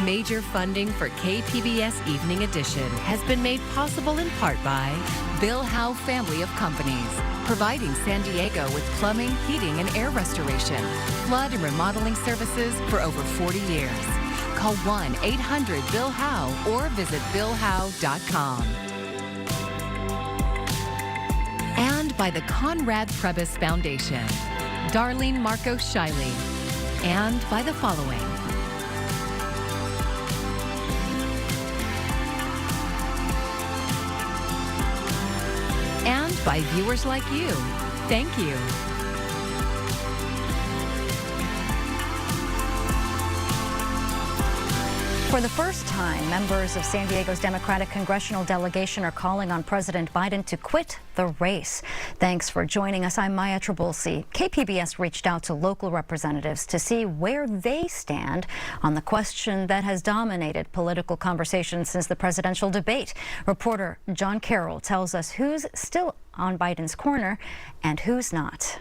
Major funding for KPBS Evening Edition has been made possible in part by Bill Howe Family of Companies, providing San Diego with plumbing, heating, and air restoration, flood and remodeling services for over 40 years. Call 1-800-BILL-HOWE or visit billhowe.com. And by the Conrad Prebys Foundation, Darlene Marcos Shiley, and by the following. And by viewers like you. Thank you. For the first time, members of San Diego's Democratic congressional delegation are calling on President Biden to quit the race. Thanks for joining us. I'm Maya Trabulsi. KPBS reached out to local representatives to see where they stand on the question that has dominated political conversation since the presidential debate. Reporter John Carroll tells us who's still on Biden's corner and who's not.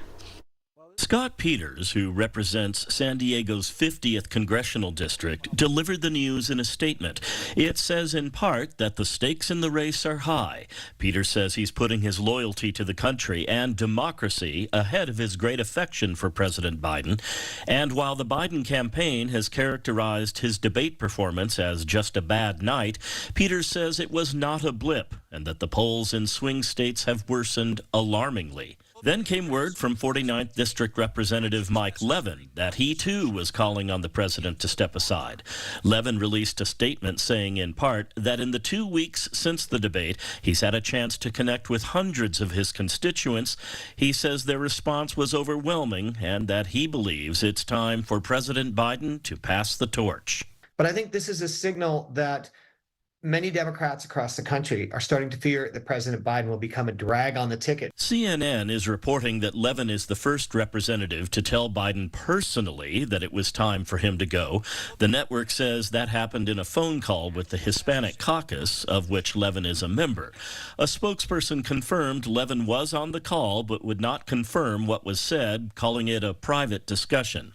Scott Peters, who represents San Diego's 50th congressional district, delivered the news in a statement. It says in part that the stakes in the race are high. Peters says he's putting his loyalty to the country and democracy ahead of his great affection for President Biden. And while the Biden campaign has characterized his debate performance as just a bad night, Peters says it was not a blip and that the polls in swing states have worsened alarmingly. Then came word from 49th District Representative Mike Levin that he too was calling on the president to step aside. Levin released a statement saying in part that in the 2 weeks since the debate, he's had a chance to connect with hundreds of his constituents. He says their response was overwhelming and that he believes it's time for President Biden to pass the torch. But I think this is a signal that many Democrats across the country are starting to fear that President Biden will become a drag on the ticket. CNN is reporting that Levin is the first representative to tell Biden personally that it was time for him to go. The network says that happened in a phone call with the Hispanic caucus, of which Levin is a member. A spokesperson confirmed Levin was on the call but would not confirm what was said, calling it a private discussion.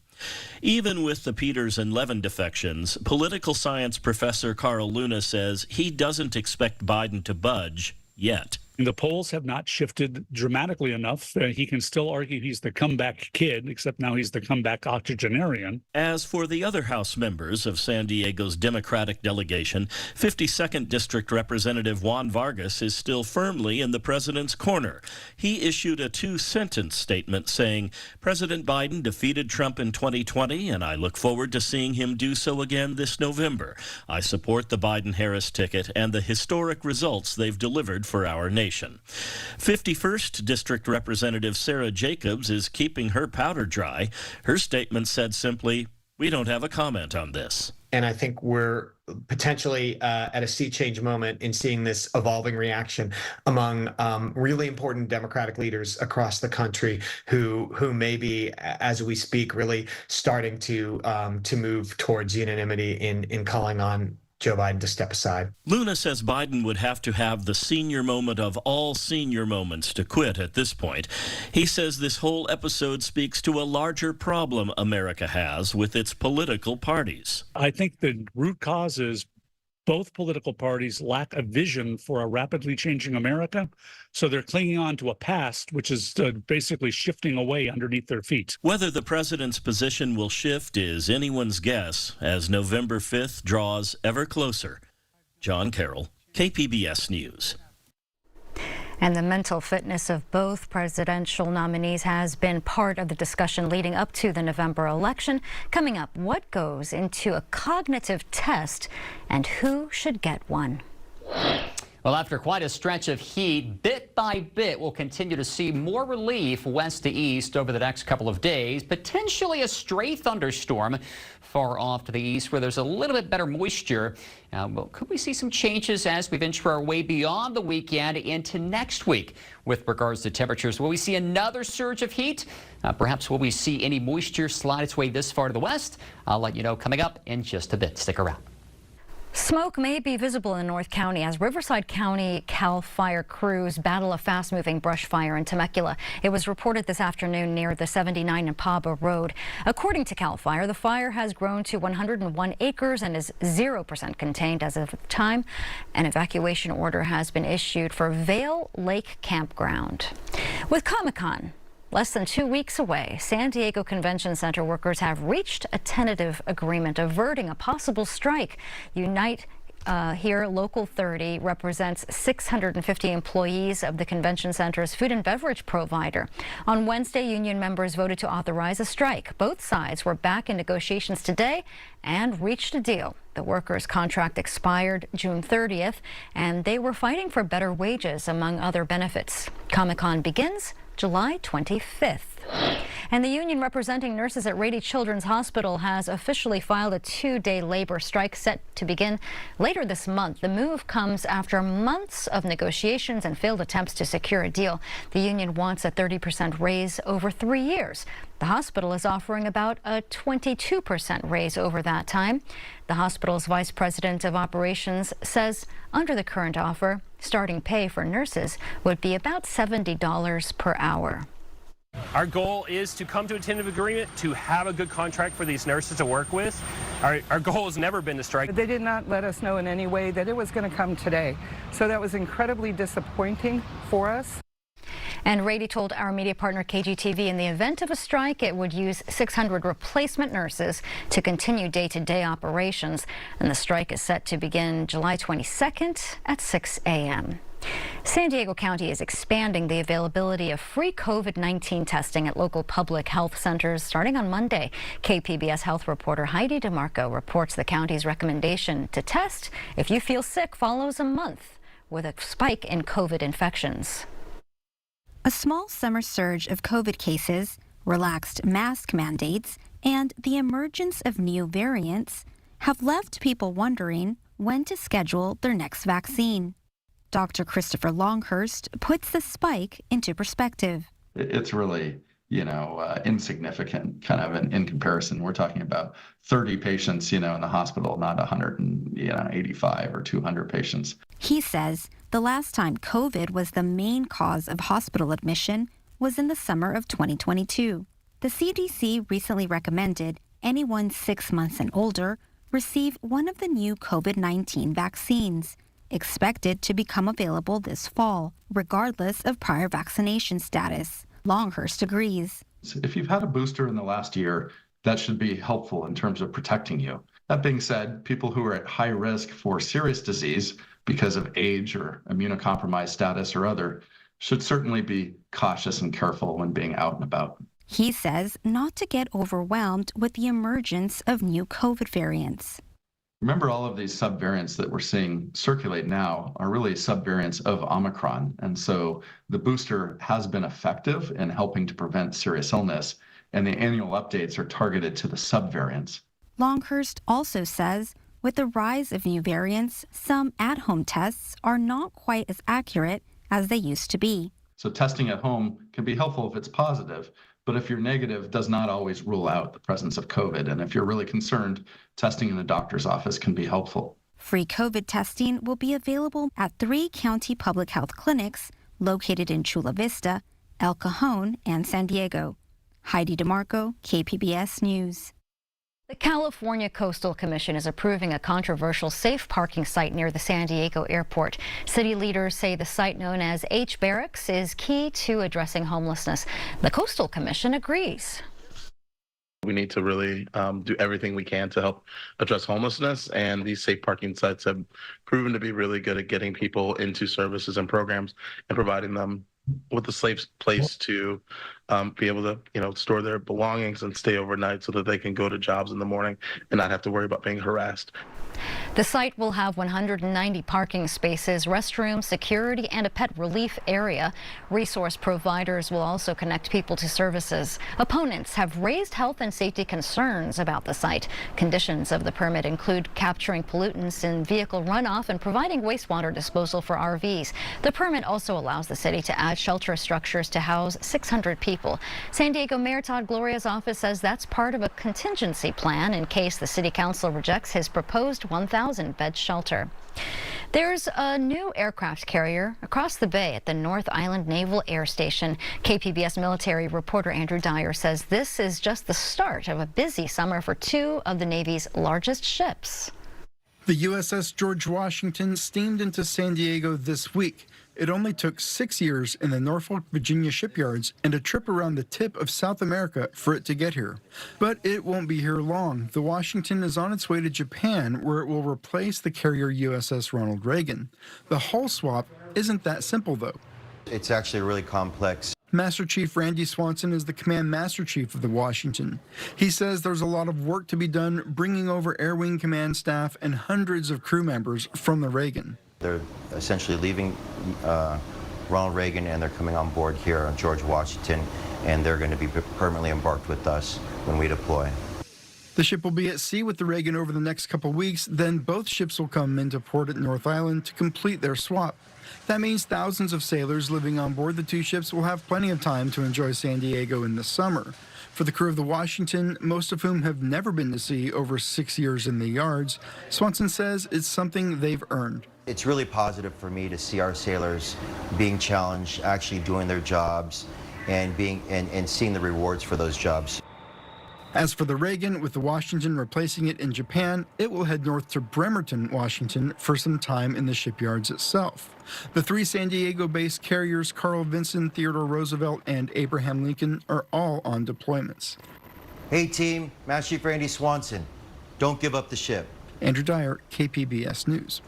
Even with the Peters and Levin defections, political science professor Carl Luna says he doesn't expect Biden to budge yet. The polls have not shifted dramatically enough. He can still argue he's the comeback kid, except now he's the comeback octogenarian. As for the other House members of San Diego's Democratic delegation, 52nd District Representative Juan Vargas is still firmly in the president's corner. He issued a two-sentence statement saying, "President Biden defeated Trump in 2020, and I look forward to seeing him do so again this November. I support the Biden-Harris ticket and the historic results they've delivered for our nation." 51st District Representative Sarah Jacobs is keeping her powder dry. Her statement said simply, "We don't have a comment on this." And I think we're potentially at a sea change moment in seeing this evolving reaction among really important Democratic leaders across the country who may be, as we speak, really starting to move towards unanimity in calling on Joe Biden to step aside. Luna says Biden would have to have the senior moment of all senior moments to quit at this point. He says this whole episode speaks to a larger problem America has with its political parties. I think the root cause is both political parties lack a vision for a rapidly changing America, so they're clinging on to a past which is basically shifting away underneath their feet. Whether the president's position will shift is anyone's guess as November 5th draws ever closer. John Carroll, KPBS News. And the mental fitness of both presidential nominees has been part of the discussion leading up to the November election. Coming up, what goes into a cognitive test and who should get one? Well, after quite a stretch of heat, bit by bit, we'll continue to see more relief west to east over the next couple of days. Potentially a stray thunderstorm far off to the east where there's a little bit better moisture. Well, could we see some changes as we venture our way beyond the weekend into next week with regards to temperatures? Will we see another surge of heat? Perhaps will we see any moisture slide its way this far to the west? I'll let you know coming up in just a bit. Stick around. Smoke may be visible in North County as Riverside County CAL FIRE crews battle a fast-moving brush fire in Temecula. It was reported this afternoon near the 79 Napaba Road. According to CAL FIRE, the fire has grown to 101 acres and is 0% contained as of the time. An evacuation order has been issued for Vail Lake Campground. With Comic-Con less than 2 weeks away, San Diego Convention Center workers have reached a tentative agreement averting a possible strike. Unite Here Local 30 represents 650 employees of the convention center's food and beverage provider. On Wednesday, union members voted to authorize a strike. Both sides were back in negotiations today and reached a deal. The workers' contract expired June 30th, and they were fighting for better wages, among other benefits. Comic-Con begins July 25th. And the union representing nurses at Rady Children's Hospital has officially filed a 2-day labor strike set to begin later this month. The move comes after months of negotiations and failed attempts to secure a deal. The union wants a 30% raise over 3 years. The hospital is offering about a 22% raise over that time. The hospital's vice president of operations says under the current offer, starting pay for nurses would be about $70 per hour. Our goal is to come to a tentative agreement to have a good contract for these nurses to work with. Our goal has never been to strike. They did not let us know in any way that it was going to come today. So that was incredibly disappointing for us. And Rady told our media partner KGTV in the event of a strike, it would use 600 replacement nurses to continue day-to-day operations. And the strike is set to begin July 22nd at 6 a.m. San Diego County is expanding the availability of free COVID-19 testing at local public health centers starting on Monday. KPBS health reporter Heidi DeMarco reports the county's recommendation to test if you feel sick follows a month with a spike in COVID infections. A small summer surge of COVID cases, relaxed mask mandates, and the emergence of new variants have left people wondering when to schedule their next vaccine. Dr. Christopher Longhurst puts the spike into perspective. It's really, insignificant kind of in comparison. We're talking about 30 patients, in the hospital, not 185 or 200 patients. He says the last time COVID was the main cause of hospital admission was in the summer of 2022. The CDC recently recommended anyone 6 months and older receive one of the new COVID-19 vaccines, expected to become available this fall, regardless of prior vaccination status. Longhurst agrees. If you've had a booster in the last year, that should be helpful in terms of protecting you. That being said, people who are at high risk for serious disease because of age or immunocompromised status or other should certainly be cautious and careful when being out and about. He says not to get overwhelmed with the emergence of new COVID variants. Remember, all of these subvariants that we're seeing circulate now are really subvariants of Omicron. And so the booster has been effective in helping to prevent serious illness, and the annual updates are targeted to the subvariants. Longhurst also says with the rise of new variants, some at-home tests are not quite as accurate as they used to be. So testing at home can be helpful if it's positive, but if you're negative, does not always rule out the presence of COVID. And if you're really concerned, testing in the doctor's office can be helpful. Free COVID testing will be available at 3 county public health clinics located in Chula Vista, El Cajon, and San Diego. Heidi DeMarco, KPBS News. The California Coastal Commission is approving a controversial safe parking site near the San Diego airport. City leaders say the site known as H Barracks is key to addressing homelessness. The Coastal Commission agrees. We need to really do everything we can to help address homelessness, and these safe parking sites have proven to be really good at getting people into services and programs and providing them with a safe place to be able to, store their belongings and stay overnight so that they can go to jobs in the morning and not have to worry about being harassed. The site will have 190 parking spaces, restrooms, security, and a pet relief area. Resource providers will also connect people to services. Opponents have raised health and safety concerns about the site. Conditions of the permit include capturing pollutants in vehicle runoff and providing wastewater disposal for RVs. The permit also allows the city to add shelter structures to house 600 people. people. San Diego Mayor Todd Gloria's office says that's part of a contingency plan in case the city council rejects his proposed 1,000-bed shelter. There's a new aircraft carrier across the bay at the North Island Naval Air Station. KPBS military reporter Andrew Dyer says this is just the start of a busy summer for two of the Navy's largest ships. The USS George Washington steamed into San Diego this week. It only took 6 years in the Norfolk, Virginia shipyards and a trip around the tip of South America for it to get here. But it won't be here long. The Washington is on its way to Japan, where it will replace the carrier USS Ronald Reagan. The hull swap isn't that simple, though. It's actually really complex. Master Chief Randy Swanson is the Command Master Chief of the Washington. He says there's a lot of work to be done bringing over Air Wing Command staff and hundreds of crew members from the Reagan. They're essentially leaving Ronald Reagan and they're coming on board here on George Washington, and they're going to be permanently embarked with us when we deploy. The ship will be at sea with the Reagan over the next couple weeks, then both ships will come into port at North Island to complete their swap. That means thousands of sailors living on board the two ships will have plenty of time to enjoy San Diego in the summer. For the crew of the Washington, most of whom have never been to sea over 6 years in the yards, Swanson says it's something they've earned. It's really positive for me to see our sailors being challenged, actually doing their jobs, and seeing the rewards for those jobs. As for the Reagan, with the Washington replacing it in Japan, it will head north to Bremerton, Washington, for some time in the shipyards itself. The three San Diego-based carriers, Carl Vinson, Theodore Roosevelt, and Abraham Lincoln, are all on deployments. Hey team, Master Chief Randy Swanson, don't give up the ship. Andrew Dyer, KPBS News.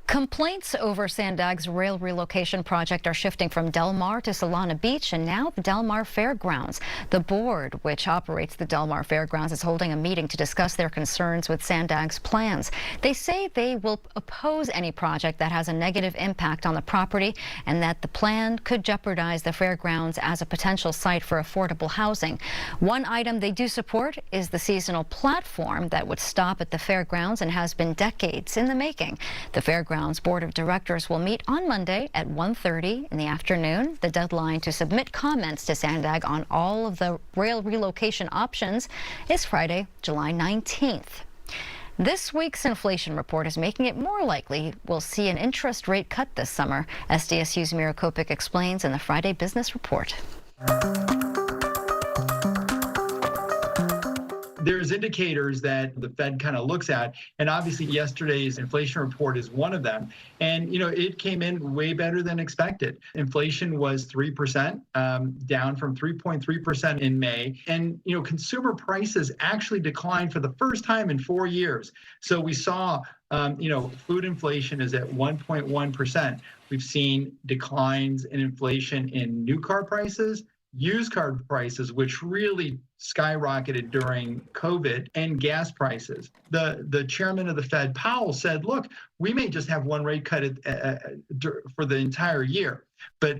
Complaints over Sandag's rail relocation project are shifting from Del Mar to Solana Beach and now the Del Mar Fairgrounds. The board, which operates the Del Mar Fairgrounds, is holding a meeting to discuss their concerns with Sandag's plans. They say they will oppose any project that has a negative impact on the property and that the plan could jeopardize the fairgrounds as a potential site for affordable housing. One item they do support is the seasonal platform that would stop at the fairgrounds and has been decades in the making. The Fairgrounds Board of Directors will meet on Monday at 1:30 in the afternoon. The deadline to submit comments to Sandag on all of the rail relocation options is Friday, July 19th. This week's inflation report is making it more likely we'll see an interest rate cut this summer. SDSU's Mira Kopik explains in the Friday Business Report. There's indicators that the Fed kind of looks at, and obviously yesterday's inflation report is one of them. And, it came in way better than expected. Inflation was 3%, down from 3.3% in May. And, consumer prices actually declined for the first time in 4 years. So we saw, food inflation is at 1.1%. We've seen declines in inflation in new car prices, used car prices, which really skyrocketed during COVID, and gas prices. The chairman of the Fed, Powell, said, look, we may just have one rate cut for the entire year, but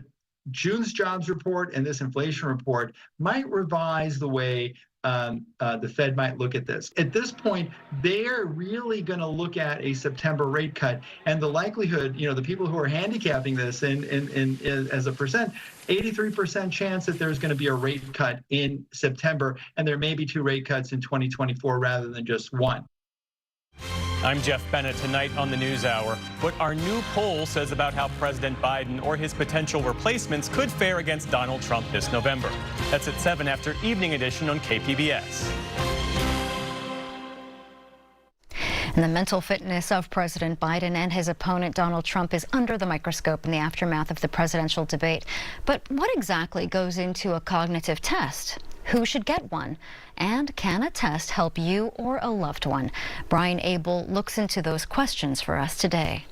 June's jobs report and this inflation report might revise the way the Fed might look at this. At this point, they're really going to look at a September rate cut, and the likelihood, the people who are handicapping this as a percent, 83% chance that there's going to be a rate cut in September, and there may be 2 rate cuts in 2024 rather than just one. I'm Jeff Bennett. Tonight on the News Hour, what our new poll says about how President Biden or his potential replacements could fare against Donald Trump this November. That's at 7 after Evening Edition on KPBS. And the mental fitness of President Biden and his opponent Donald Trump is under the microscope in the aftermath of the presidential debate. But what exactly goes into a cognitive test? Who should get one? And can a test help you or a loved one? Brian Abel looks into those questions for us today.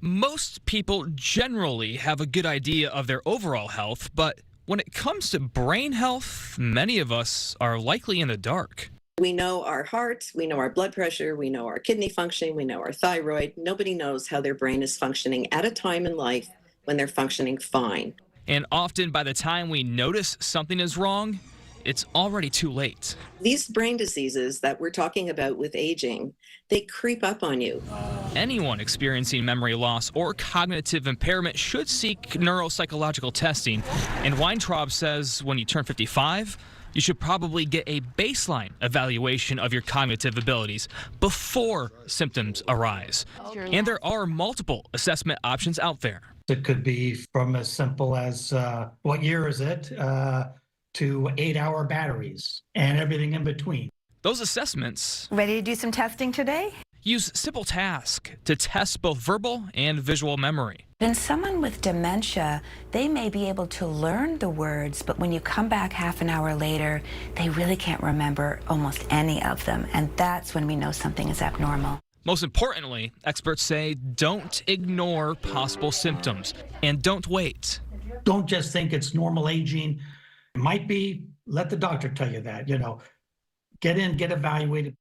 Most people generally have a good idea of their overall health, but when it comes to brain health, many of us are likely in the dark. We know our heart, we know our blood pressure, we know our kidney function, we know our thyroid. Nobody knows how their brain is functioning at a time in life when they're functioning fine. And often by the time we notice something is wrong, it's already too late. These brain diseases that we're talking about with aging, they creep up on you. Anyone experiencing memory loss or cognitive impairment should seek neuropsychological testing. And Weintraub says when you turn 55, you should probably get a baseline evaluation of your cognitive abilities before symptoms arise. And there are multiple assessment options out there. It could be from as simple as what year is it to 8-hour batteries and everything in between. Those assessments Ready to do some testing today? use simple tasks to test both verbal and visual memory. In someone with dementia, they may be able to learn the words, but when you come back half an hour later, they really can't remember almost any of them, and that's when we know something is abnormal. Most importantly, experts say don't ignore possible symptoms and don't wait. Don't just think it's normal aging. It might be, let the doctor tell you that, get in, get evaluated.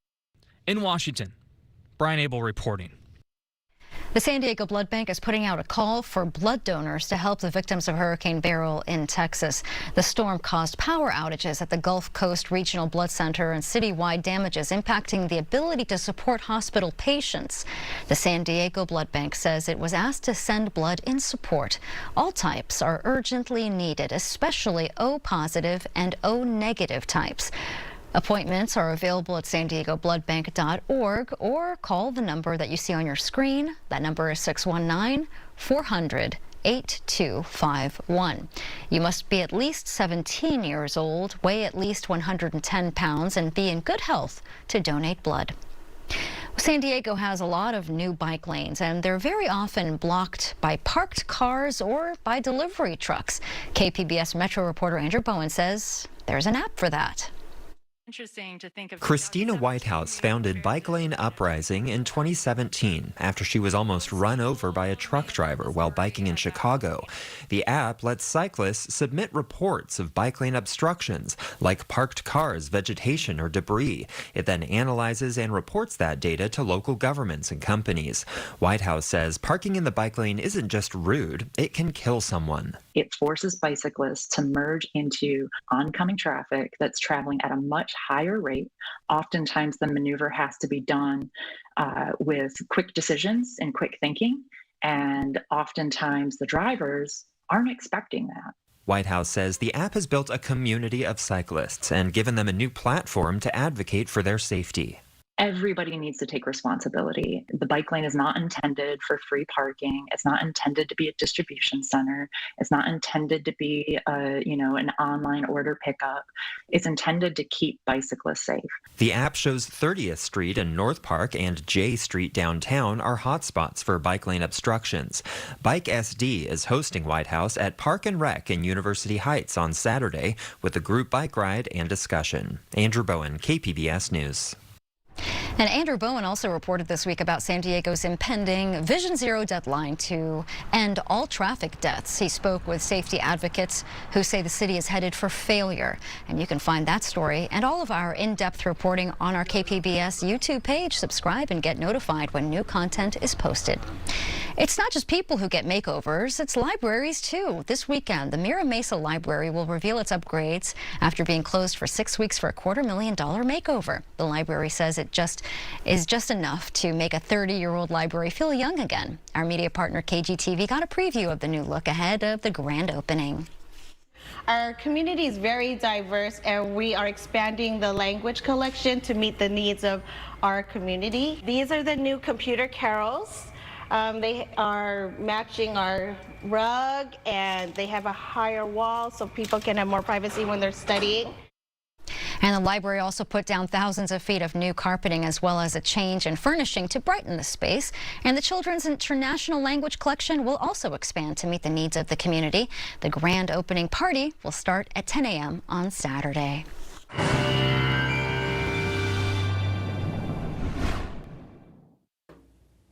In Washington, Brian Abel reporting. The San Diego Blood Bank is putting out a call for blood donors to help the victims of Hurricane Beryl in Texas. The storm caused power outages at the Gulf Coast Regional Blood Center and citywide damages impacting the ability to support hospital patients. The San Diego Blood Bank says it was asked to send blood in support. All types are urgently needed, especially O positive and O negative types. Appointments are available at sandiegobloodbank.org or call the number that you see on your screen. That number is 619-400-8251. You must be at least 17 years old, weigh at least 110 pounds, and be in good health to donate blood. San Diego has a lot of new bike lanes, and they're very often blocked by parked cars or by delivery trucks. KPBS Metro reporter Andrew Bowen says there's an app for that. Interesting to think of. Christina Whitehouse founded Bike Lane Uprising in 2017 after she was almost run over by a truck driver while biking in Chicago. The app lets cyclists submit reports of bike lane obstructions, like parked cars, vegetation, or debris. It then analyzes and reports that data to local governments and companies. Whitehouse says parking in the bike lane isn't just rude, it can kill someone. It forces bicyclists to merge into oncoming traffic that's traveling at a much higher rate. Oftentimes, the maneuver has to be done with quick decisions and quick thinking, and oftentimes the drivers aren't expecting that. Whitehouse says the app has built a community of cyclists and given them a new platform to advocate for their safety. Everybody needs to take responsibility. The bike lane is not intended for free parking. It's not intended to be a distribution center. It's not intended to be an online order pickup. It's intended to keep bicyclists safe. The app shows 30th Street in North Park and J Street downtown are hotspots for bike lane obstructions. Bike SD is hosting Whitehouse at Park and Rec in University Heights on Saturday with a group bike ride and discussion. Andrew Bowen, KPBS News. And Andrew Bowen also reported this week about San Diego's impending Vision Zero deadline to end all traffic deaths. He spoke with safety advocates who say the city is headed for failure. And you can find that story and all of our in-depth reporting on our KPBS YouTube page. Subscribe and get notified when new content is posted. It's not just people who get makeovers, it's libraries too. This weekend, the Mesa Library will reveal its upgrades after being closed for 6 weeks for a $250,000 makeover. The library says it is just enough to make a 30-year-old library feel young again. Our media partner KGTV got a preview of the new look ahead of the grand opening. Our community is very diverse, and we are expanding the language collection to meet the needs of our community. These are the new computer carols. They are matching our rug, and they have a higher wall so people can have more privacy when they're studying. And the library also put down thousands of feet of new carpeting as well as a change in furnishing to brighten the space. And the Children's International Language Collection will also expand to meet the needs of the community. The grand opening party will start at 10 a.m. on Saturday.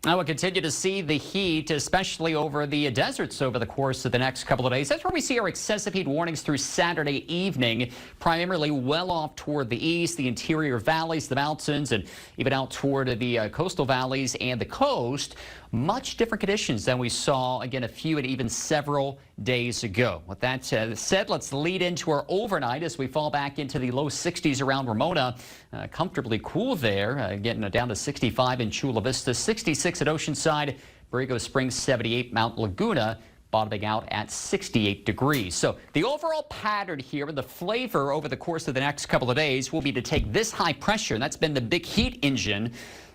I will continue to see the heat, especially over the deserts over the course of the next couple of days. That's where we see our excessive heat warnings through Saturday evening, primarily well off toward the east, the interior valleys, the mountains, and even out toward the coastal valleys and the coast. Much different conditions than we saw, again, a few and even several days ago. With that said, let's lead into our overnight as we fall back into the low 60s around Ramona. Comfortably cool there, getting down to 65 in Chula Vista, 66 at Oceanside, Borrego Springs 78, Mount Laguna bottoming out at 68 degrees. So the overall pattern here and the flavor over the course of the next couple of days will be to take this high pressure, and that's been the big heat engine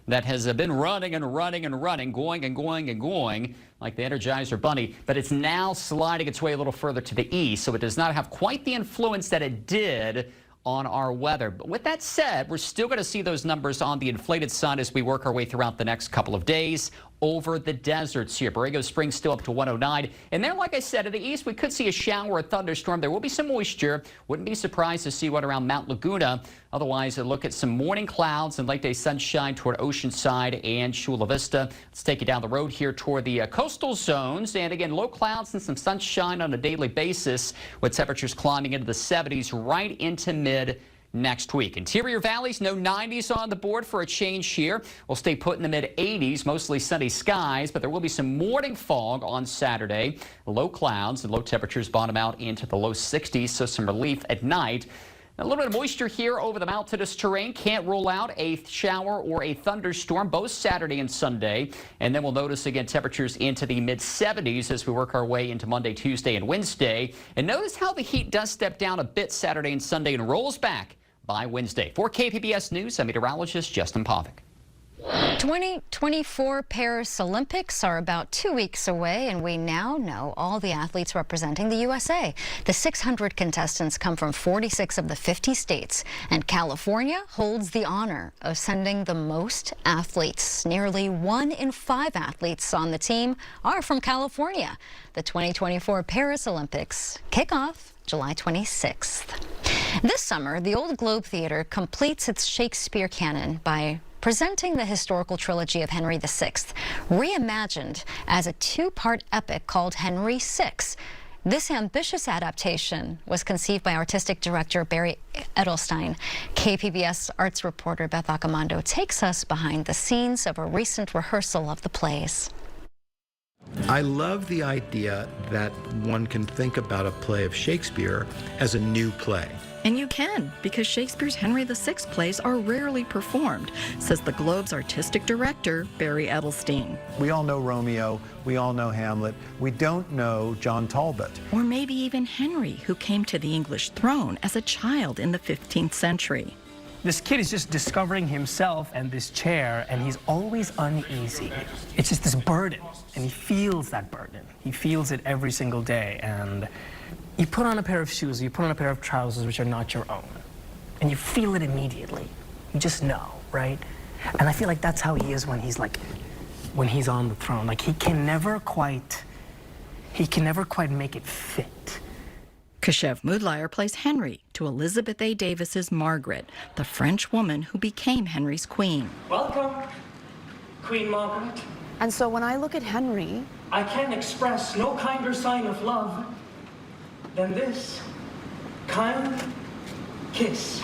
that has been running and running and running, going and going and going like the Energizer Bunny, but it's now sliding its way a little further to the east, so it does not have quite the influence that it did on our weather. But with that said, we're still going to see those numbers on the inflated side as we work our way throughout the next couple of days over the deserts here. Borrego Springs still up to 109. And then, like I said, in the east, we could see a shower or a thunderstorm. There will be some moisture. Wouldn't be surprised to see one around Mount Laguna. Otherwise, a look at some morning clouds and late day sunshine toward Oceanside and Chula Vista. Let's take you down the road here toward the coastal zones. And again, low clouds and some sunshine on a daily basis with temperatures climbing into the 70s right into mid next week. Interior valleys, no 90s on the board for a change here. We'll stay put in the mid 80s, mostly sunny skies, but there will be some morning fog on Saturday. Low clouds and low temperatures bottom out into the low 60s, so some relief at night. A little bit of moisture here over the mountainous terrain. Can't rule out a shower or a thunderstorm both Saturday and Sunday. And then we'll notice again temperatures into the mid 70s as we work our way into Monday, Tuesday, and Wednesday. And notice how the heat does step down a bit Saturday and Sunday and rolls back by Wednesday. For KPBS News, I'm meteorologist Justin Pavic. 2024 Paris Olympics are about 2 weeks away, and we now know all the athletes representing the USA. The 600 contestants come from 46 of the 50 states, and California holds the honor of sending the most athletes. Nearly 1 in 5 athletes on the team are from California. The 2024 Paris Olympics kick off July 26th. This summer, the Old Globe Theater completes its Shakespeare canon by presenting the historical trilogy of Henry VI, reimagined as a 2-part epic called Henry VI. This ambitious adaptation was conceived by artistic director Barry Edelstein. KPBS arts reporter Beth Accomando takes us behind the scenes of a recent rehearsal of the plays. I love the idea that one can think about a play of Shakespeare as a new play. And you can, because Shakespeare's Henry VI plays are rarely performed, says the Globe's artistic director, Barry Edelstein. We all know Romeo, we all know Hamlet, we don't know John Talbot. Or maybe even Henry, who came to the English throne as a child in the 15th century. This kid is just discovering himself and this chair, and he's always uneasy. It's just this burden, and he feels that burden. He feels it every single day, and you put on a pair of shoes, you put on a pair of trousers which are not your own, and you feel it immediately. You just know, right? And I feel like that's how he is when he's on the throne. Like he can never quite make it fit. Keshev Mudliar plays Henry to Elizabeth A. Davis's Margaret, the French woman who became Henry's queen. Welcome, Queen Margaret. And so when I look at Henry, I can express no kinder sign of love than this kind kiss.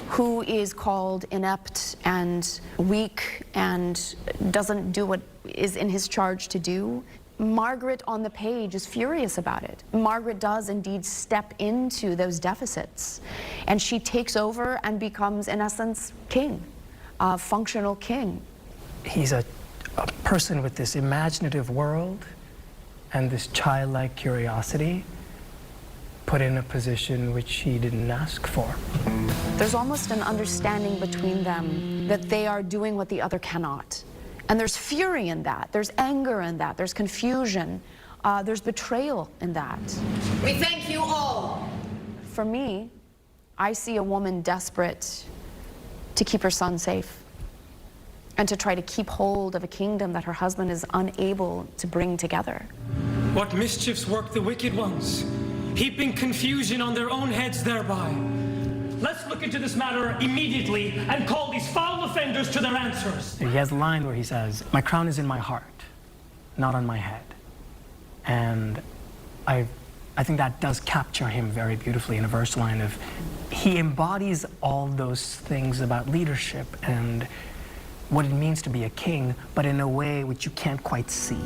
Who is called inept and weak and doesn't do what is in his charge to do. Margaret on the page is furious about it. Margaret does indeed step into those deficits, and she takes over and becomes, in essence, king, a functional king. He's a person with this imaginative world and this childlike curiosity, put in a position which he didn't ask for. There's almost an understanding between them that they are doing what the other cannot. And there's fury in that, there's anger in that, there's confusion, there's betrayal in that. We thank you all. For me, I see a woman desperate to keep her son safe and to try to keep hold of a kingdom that her husband is unable to bring together. What mischiefs work the wicked ones, heaping confusion on their own heads thereby. Let's look into this matter immediately and call these foul offenders to their answers. He has a line where he says, "My crown is in my heart, not on my head." And I think that does capture him very beautifully in a verse line of, he embodies all those things about leadership and what it means to be a king, but in a way which you can't quite see.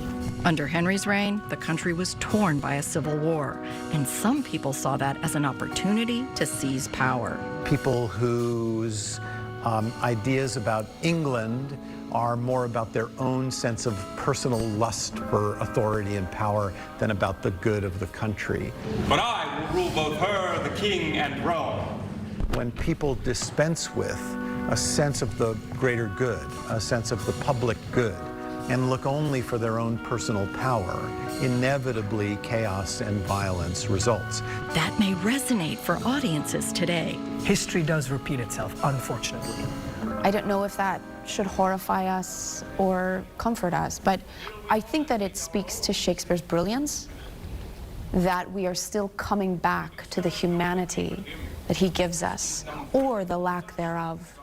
Under Henry's reign, the country was torn by a civil war, and some people saw that as an opportunity to seize power. People whose ideas about England are more about their own sense of personal lust for authority and power than about the good of the country. But I will rule both her, the king, and Rome. When people dispense with a sense of the greater good, a sense of the public good, and look only for their own personal power, inevitably chaos and violence results. That may resonate for audiences today. History does repeat itself, unfortunately. I don't know if that should horrify us or comfort us, but I think that it speaks to Shakespeare's brilliance, that we are still coming back to the humanity that he gives us, or the lack thereof.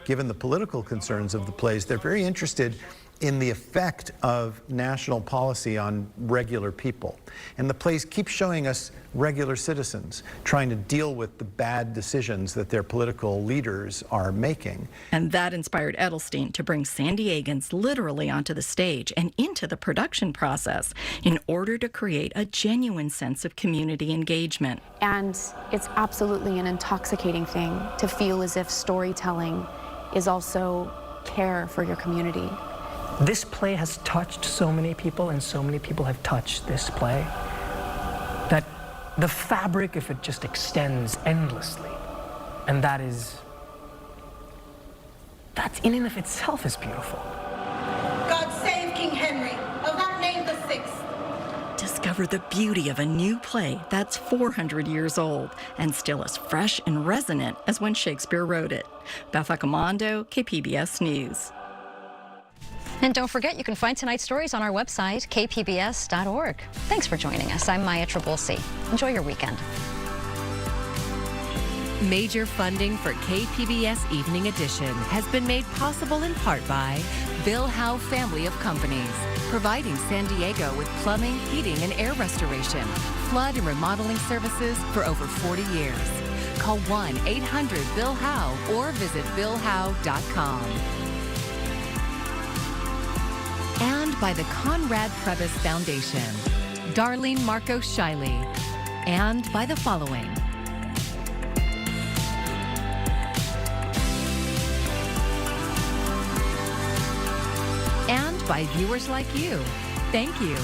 Given the political concerns of the plays, they're very interested in the effect of national policy on regular people. And the plays keep showing us regular citizens trying to deal with the bad decisions that their political leaders are making. And that inspired Edelstein to bring San Diegans literally onto the stage and into the production process in order to create a genuine sense of community engagement. And it's absolutely an intoxicating thing to feel as if storytelling is also care for your community. This play has touched so many people, and so many people have touched this play, that the fabric of it just extends endlessly. And that in and of itself is beautiful. God save King Henry, of that name the sixth. Discover the beauty of a new play that's 400 years old and still as fresh and resonant as when Shakespeare wrote it. Beth Accomando, KPBS News. And don't forget, you can find tonight's stories on our website, kpbs.org. Thanks for joining us. I'm Maya Trabulsi. Enjoy your weekend. Major funding for KPBS Evening Edition has been made possible in part by Bill Howe Family of Companies, providing San Diego with plumbing, heating, and air restoration, flood and remodeling services for over 40 years. Call 1-800-BILL-HOWE or visit billhowe.com. And by the Conrad Prebys Foundation, Darlene Marco Shiley, and by the following. And by viewers like you. Thank you.